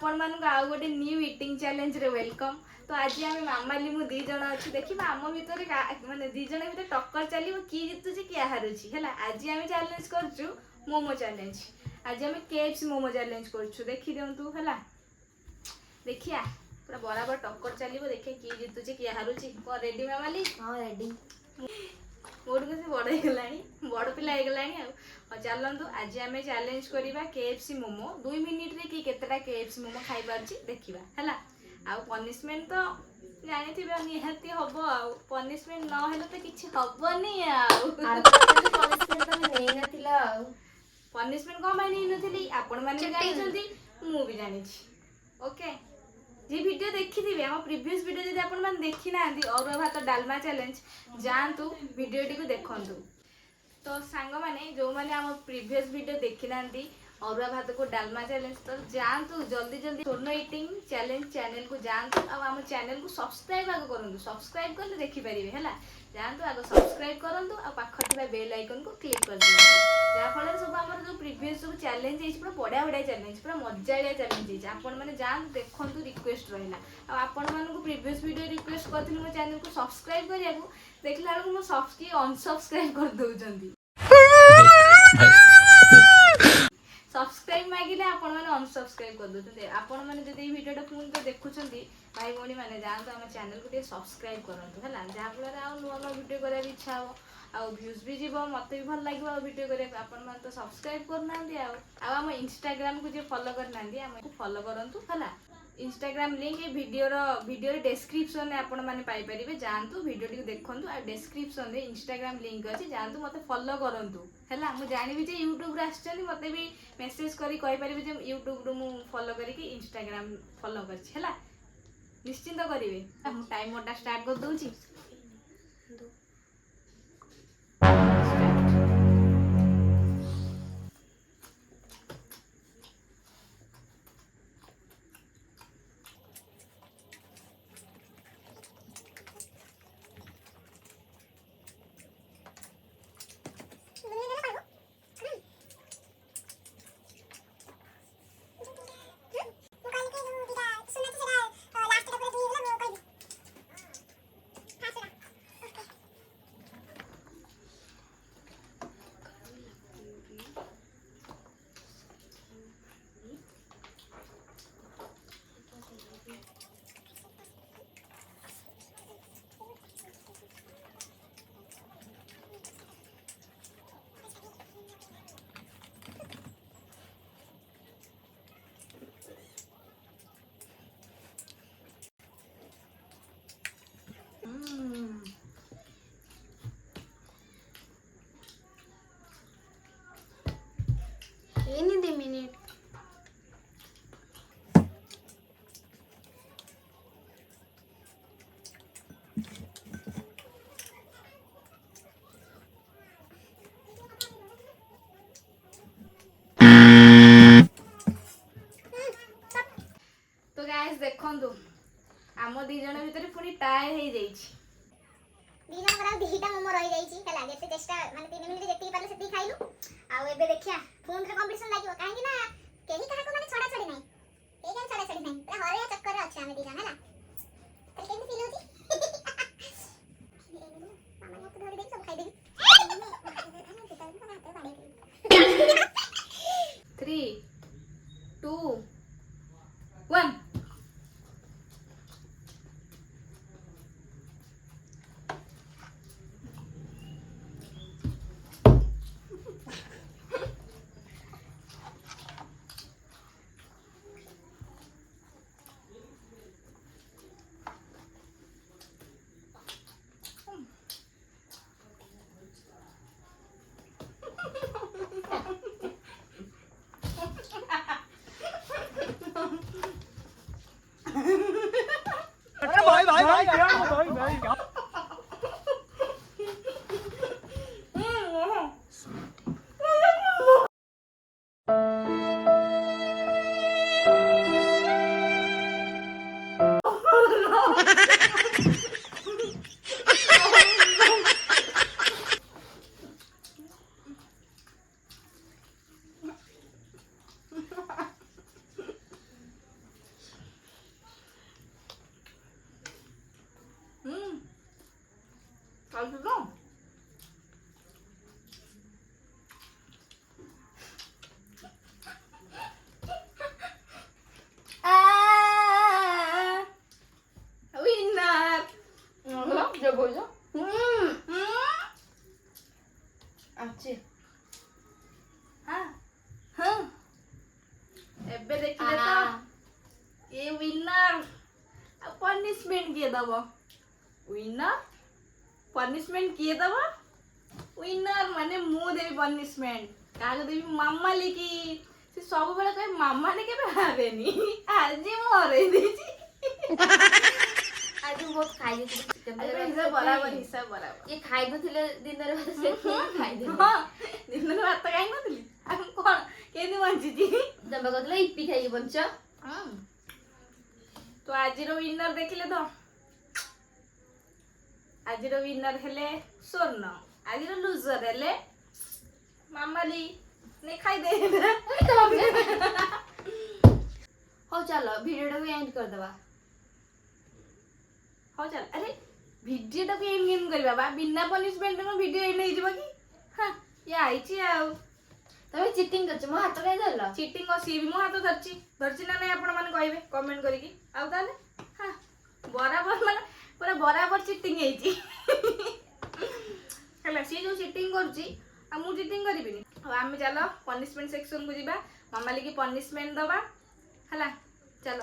आपण मानक आउ गोटे न्यू इटिंग चैलेंज रे वेलकम। तो आज आम मामाली मु दी जण अच्छी देखा आम भितर माने दी जण भितर टक्कर चलो किए जितुची किए हारुची है। आज आम चैलेंज करछु मोमो चैलेंज। आज आम केएफसी मोमो चैलेंज करछु देखि दियंतु है। देखिया पूरा बराबर टक्कर चलो देखिए किए जितुची किए हारुची। को रेडी मामाली? हाँ रेडी। मोर को से बड़ गलानी बड़ पिला गलानी चलतु आज आम चैलेंज करवा केएफसी मोमो 2 मिनिट रे कि केतेटा केएफसी मोमो खाई पारछि देखिबा हैला। आ पनिशमेंट तो जानि थिबे निहाती हबो आ पनिशमेंट न हेले तो किछि हबोनी आ पनिशमेंट तो नै नथिला आ पनिशमेंट को माने नै नथिली आपण माने जानि जल्दी मु भी जानि छी। ओके जे वीडियो देखि थिबे हम प्रीवियस वीडियो जदि आपण माने देखि नांती अरुआ भात डालमा चैलेंज जानतु वीडियो टी को देखंतु। तो सांग माने जो माने हम प्रीवियस वीडियो देखि नांती अरुआ भात को डालमा चैलेंज तो जानतु जल्दी जल्दी सोनो ईटिंग चैलेंज चैनल को जानतु आ हम चैनल को सब्सक्राइब आगो करंतु। सब्सक्राइब करले देखि परिबे हैला। जानतु आगो सब्सक्राइब करंतु आ पाखर थिबा बेल आइकन को क्लिक कर दियंतु। जा फल सब हमर जो प्रीवियस सब चैलेंज है पूरा बड़ा बड़ा चैलेंज पूरा मजालिया चैलेंज है। आपण माने जानतु देखंतु रिक्वेस्ट रहिला आ आपण मानको प्रीवियस वीडियो रिक्वेस्ट करथिन मो चैनल को सब्सक्राइब करिया को देखला को मो सब्सक्राइब अनसब्सक्राइब कर दउचंदी। सब्सक्राइब मागिले आपण माने अनसब्सक्राइब कर दउचंदी। आपण माने जदि वीडियो टा पुन तो देखुचंदी भाई भौणी माने जानतु हम चैनल को टे सब्सक्राइब करंतु हैला। जा फल आ नुवा नुवा वीडियो करिया इच्छा हो आ व्यूज भी जीवो मते भी भल लागिवो वीडियो करिया आपण माने तो सब्सक्राइब करनांदी आ हम इंस्टाग्राम को जे फॉलो करनांदी हमको फॉलो करंतु हैला। इंस्टाग्राम लिंक वीडियो डिस्क्रिप्शन में आपण माने पाई परिबे। जानतु वीडियो टी देखंतु आ डिस्क्रिप्शन में इंस्टाग्राम लिंक अछि जानतु मते फॉलो करंतु हैला। मु जानिबि जे YouTube रे आछचंदी मते भी मेसेज करी कहि परिबे जे YouTube रो मु फॉलो करी कि इंस्टाग्राम फॉलो करछि हैला। निश्चिंत करिवे हम टाइमर स्टार्ट कर दोछि। एनी दे मिनिट तो गाइस देखंतु आम दी जण भितर पुनी टाई हे जाईछि। दी जण करा दिहिटा मोमो रहि जाईछि हला। जेते चेष्टा माने 3 मिनिट जेति पारले सेति खाइलु आ एबे देखिया फोन रे कंपटीशन लागिवो काहे कि ना केही काहा को माने छडा छडी नै केही जण छडा छडी नै पूरा हरिया चक्कर रे अछि आमे दी जण हला। त केमि फील होछि मामा ने तो धरि देई सब खाइ देबी 3 2 1 ଦବ ୱିନର ପନିଶମେଣ୍ଟ କିଏ ଦବ ୱିନର ମାନେ ମୁଁ ଦେବି ପନିଶମେଣ୍ଟ କାହାକୁ ଦେବି ମାମାଲି କି ସେ ସବୁବେଳେ କହେ ମାମାଲି କେବେ ହାରେନି ଆଜି ମୁଁ ହରେଇ ଦେଇଛି ଆଜି ମୁଁ ବହୁତ ଖାଇ ଦେଇଥିଲି ଚିକେନ ହିସାବ ବରାବର ଇଏ ଖାଇ ନଥିଲେ ଦିନରେ ଭାତ ସେଥିପାଇଁ ଖାଇଦେଲି ହଁ ଦିନରେ ଭାତ ଖାଇ ନଥିଲି ଆଉ କଣ କେମିତି ବଞ୍ଚିଛି ତମେ କହୁଥିଲ ଇପି ଖାଇକି ବଞ୍ଚ ତ ଆଜିର ୱିନର ଦେଖିଲେ ତ ଆଜିର ୱିନର ହେଲେ ସ୍ୱର୍ଣ୍ଣ ଆଜିର ଲୁଜର ହେଲେ ମାମାଲି ନେ ଖାଇଦେ ହଉ ଚାଲ ଭିଡିଓଟାକୁ ଏଣ୍ଡ କରିଦବା ହଉ ଚାଲ ଆରେ ଭିଡିଓଟାକୁ ଏଣ୍ଡ କରିବା ବା ବିନା ପନିଶମେଣ୍ଟ ଭିଡିଓ ଏଣ୍ଡ ହେଇଯିବ କି ହଁ ଇଏ ଆଇଛି ଆଉ ତମେ ଚିଟିଂ କରିଛ ମୋ ହାତ କାଇଁ ଧରିଲ ଚିଟିଂ ସିଏ ବି ମୋ ହାତ ଧରିଛି ନା ନାଇଁ ଆପଣ ମାନେ କହିବେ କମେଣ୍ଟ କରିକି ଆଉ ତାହେଲେ ହଁ ବରାବର ମାନେ ପୁରା ବରାବର ଚିଟିଂ ହେଇଛି ହେଲା ସିଏ ଯୋଉ ଚିଟିଂ କରୁଛି ଆଉ ମୁଁ ଚିଟିଂ କରିବିନି ଆଉ ଆମେ ଚାଲ ପନିଶମେଣ୍ଟ ସେକ୍ସନକୁ ଯିବା ମାମାଲିକି ପନିଶମେଣ୍ଟ ଦବା ହେଲା ଚାଲ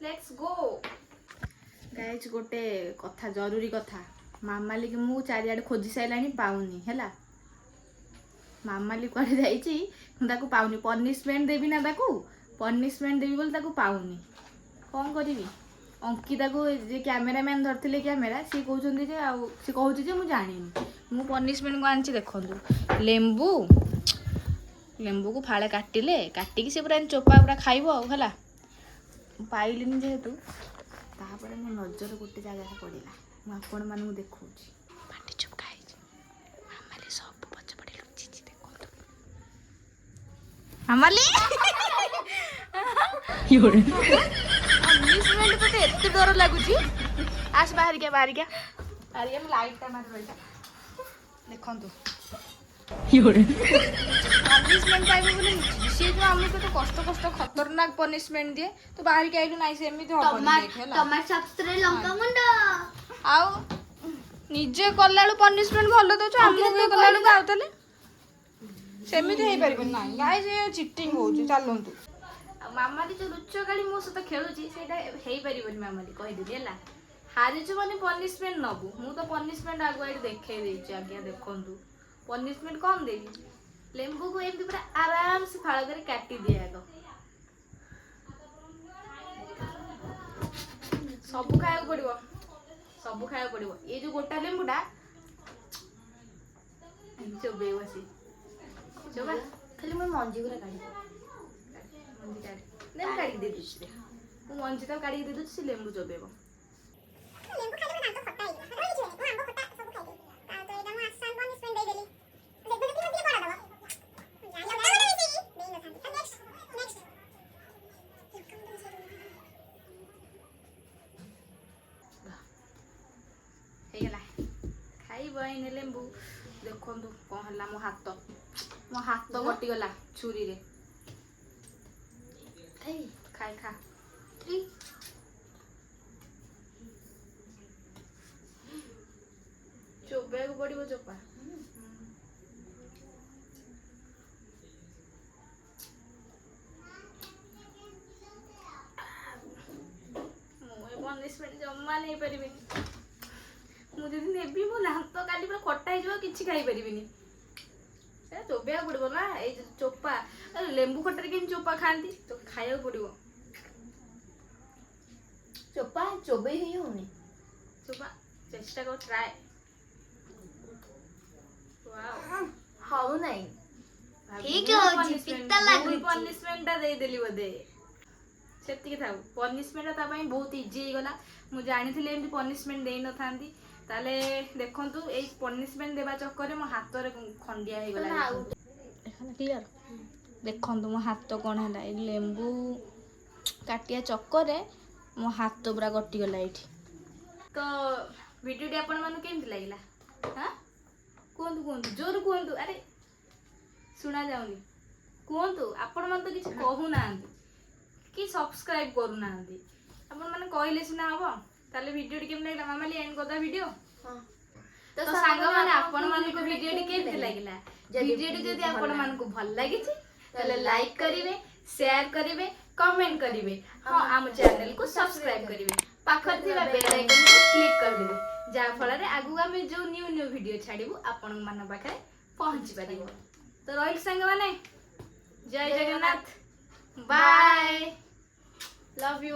ଲେଟ୍ସ ଗୋ ଗାଇଜ ଗୋଟେ କଥା ଜରୁରୀ କଥା ମାମାଲିକି ମୁଁ ଚାରିଆଡେ ଖୋଜି ସାରିଲାଣି ପାଉନି ହେଲା ମାମାଲି କୁଆଡେ ଯାଇଛି ମୁଁ ତାକୁ ପାଉନି ପନିଶମେଣ୍ଟ ଦେବି ନା ତାକୁ ପନିଶମେଣ୍ଟ ଦେବି ବୋଲି ତାକୁ ପାଉନି କ'ଣ କରିବି ଅଙ୍କିତାକୁ ଯେ କ୍ୟାମେରାମ୍ୟାନ୍ ଧରିଥିଲେ କ୍ୟାମେରା ସିଏ କହୁଛନ୍ତି ଯେ ଆଉ ସିଏ କହୁଛି ଯେ ମୁଁ ଜାଣିନି ମୁଁ ପନିଶମେଣ୍ଟ କ'ଣ ଆଣିଛି ଦେଖନ୍ତୁ ଲେମ୍ବୁକୁ ଫାଳେ କାଟିକି ସେ ପୁରା ଚୋପା ପୁରା ଖାଇବ ଆଉ ହେଲା ମୁଁ ପାଇଲିନି ଯେହେତୁ ତାପରେ ମୋ ନଜର ଗୋଟେ ଜାଗାରେ ପଡ଼ିଲା ମୁଁ ଆପଣମାନଙ୍କୁ ଦେଖାଉଛି ପାଟି ଚୁପକା ହେଇଛି ମାମାଲି ସବୁ ପଛପଟେ ଲୁଚିଛି ଦେଖନ୍ତୁ ମାମାଲି ପନିଶମେଣ୍ଟ ତତେ ଏତେ ଡର ଲାଗୁଛି ଆସ ବାହାରିକା ମୁଁ ଲାଇଟଟା ମାରି ରହିଲା ଦେଖନ୍ତୁ ପନିଶମେଣ୍ଟ ପାଇବେ ବୋଲି ଲୁଚିଛି ସିଏ ଯୋଉ ଆମକୁ କେତେ କଷ୍ଟ ଖତରନାକ ପନିଶମେଣ୍ଟ ଦିଏ ତୁ ବାହାରିକି ଆଇଲୁ ନାହିଁ ସେମିତି ହବନି ଟମାଟୋ ସସ୍ରେ ଲଙ୍କା ଗୁଣ୍ଡ ଆଉ ନିଜେ କଲାବେଳୁ ପନିଶମେଣ୍ଟ ଭଲ ଦଉଛୁ ଆମକୁ ବି କଲାବେଳକୁ ଆଉ ତାହେଲେ ସେମିତି ହେଇପାରିବନି ନାହିଁ ଗାଈ ସେ ଚିଟିଂ ହଉଛି ଚାଲନ୍ତୁ ଆଉ ମାମାଲି ଯୋଉ ଲୁଚକାଳି ମୋ ସହିତ ଖେଳୁଛି ସେଇଟା ହେଇପାରିବନି ମାମାଲି କହିଦେଲି ହେଲା ହାରିଛୁ ମାନେ ପନିଶମେଣ୍ଟ ନବୁ ମୁଁ ତ ପନିଶମେଣ୍ଟ ଆଗୁଆ ଏଠି ଦେଖେଇ ଦେଇଛି ଆଜ୍ଞା ଦେଖନ୍ତୁ ପନିଶମେଣ୍ଟ କ'ଣ ଦେବି ଲେମ୍ବୁକୁ ଏମିତି ପୁରା ଆରାମସେ ଫାଳ କରି କାଟିଦିଏ ଆଗ ସବୁ ଖାଇବାକୁ ପଡିବ ଏଇ ଯୋଉ ଗୋଟା ଲେମ୍ବୁଟା ଚୋବେଇ ବସି ଚୋବା ଖାଲି ମୁଁ ମଞ୍ଜି ଗୁରା କାଢିବି ମଞ୍ଜି କାଢିକି ଦେଇଦେଉଛି ମୁଁ ମଞ୍ଜି ତାକୁ କାଢିକି ଦେଇଦେଉଛି ସେ ଲେମ୍ବୁ ଚୋବେଇବ ଲେମ୍ବୁ ଖାଇଲେ ଦାନ୍ତ ଖଟା ହେଇଯିବ ରହିଯିବନି ମୁଁ ଆମ୍ବ ଖଟା ସବୁ ଖାଇଦେବି ଆଉ ତ ଏଇଟା ମୁଁ ଆସାନ ପନିଶମେଣ୍ଟ ଦେଇଦେଲି ଲେମ୍ବୁ ଟିକେ ଅଧିକ ବଡ଼ ଦବ ହେଇଗଲା ଖାଇବ ଏଇନେ ଲେମ୍ବୁ ଦେଖନ୍ତୁ କ'ଣ ହେଲା ମୋ ହାତ କଟିଗଲା ଛୁରୀରେ ଖା ଚୋବେଇବାକୁ ପଡିବ ଚୋପା ମୁଁ ଏ ପନିଶମେଣ୍ଟ ଜମା ନେଇପାରିବିନି ମୁଁ ଯଦି ନେବି ମୋ ଦାନ୍ତ କାଲି ପୁରା ଖଟା ହେଇଯିବ କିଛି ଖାଇପାରିବିନି ସେଟା ଚୋବେଇବାକୁ ପଡିବ ନା ଏଇ ଚୋପା ଲେମ୍ବୁ ଖଟାରେ କେମିତି ଚୋପା ଖାଆନ୍ତି ତ ଖାଇବାକୁ ପଡିବ ଚୋପା ଚୋବେଇ ହେଇ ହଉନି ଚୋପା ଚେଷ୍ଟା କର ଟ୍ରାଏ ହଉ ନାହିଁ ଠିକ ଅଛି ପିତା ଲାଗୁଛି ପନିଶମେଣ୍ଟ ଟା ଦେଇଦେଲି ବୋଧେ ସେତିକି ଥାଉ ପନିଶମେଣ୍ଟ ତା ପାଇଁ ବହୁତ ଇଜି ହେଇଗଲା ମୁଁ ଜାଣିଥିଲି ଏମିତି ପନିଶମେଣ୍ଟ ଦେଇନଥାନ୍ତି ତାହେଲେ ଦେଖନ୍ତୁ ଏଇ ପନିଶମେଣ୍ଟ ଦେବା ଚକ୍କରରେ ମୋ ହାତରେ ଖଣ୍ଡିଆ ହେଇଗଲା କ୍ଲିୟର ଦେଖନ୍ତୁ ମୋ ହାତ କ'ଣ ହେଲା ଏଇ ଲେମ୍ବୁ କାଟିବା ଚକ୍କରରେ ମୋ ହାତ ପୁରା କଟିଗଲା ଏଇଠି ତ ଭିଡ଼ିଓଟି ଆପଣମାନଙ୍କୁ କେମିତି ଲାଗିଲା ହଁ କୁହନ୍ତୁ ଜୋର କୁହନ୍ତୁ ଆରେ ଶୁଣା ଯାଉନି କୁହନ୍ତୁ ଆପଣମାନେ ତ କିଛି କହୁନାହାନ୍ତି କି ସବସ୍କ୍ରାଇବ କରୁନାହାନ୍ତି ଆପଣମାନେ କହିଲେ ସିନା ହବ ତାହେଲେ ଭିଡ଼ିଓଟି କେମିତି ଲାଗିଲା ମାମାଲି ଏଣ୍ଡ କରିଦେବା ଭିଡ଼ିଓ ତ ସାଙ୍ଗମାନେ ଆପଣମାନଙ୍କୁ ଭିଡ଼ିଓଟି କେମିତି ଲାଗିଲା ଭିଡ଼ିଓଟି ଯଦି ଆପଣମାନଙ୍କୁ ଭଲ ଲାଗିଛି ତାହେଲେ ଲାଇକ୍ କରିବେ ସେୟାର କରିବେ କମେଣ୍ଟ କରିବେ ହଁ ଆମ ଚ୍ୟାନେଲକୁ ସବସ୍କ୍ରାଇବ କରିବେ पाखर थिबा बेल आइकन को क्लिक कर देबे जा फल रे आगु आमे जो न्यू न्यू वीडियो छाड़िबु आपन मन पाखे पहुंच परिबो। तो रोहिल संग माने जय जगन्नाथ बाय लव यू।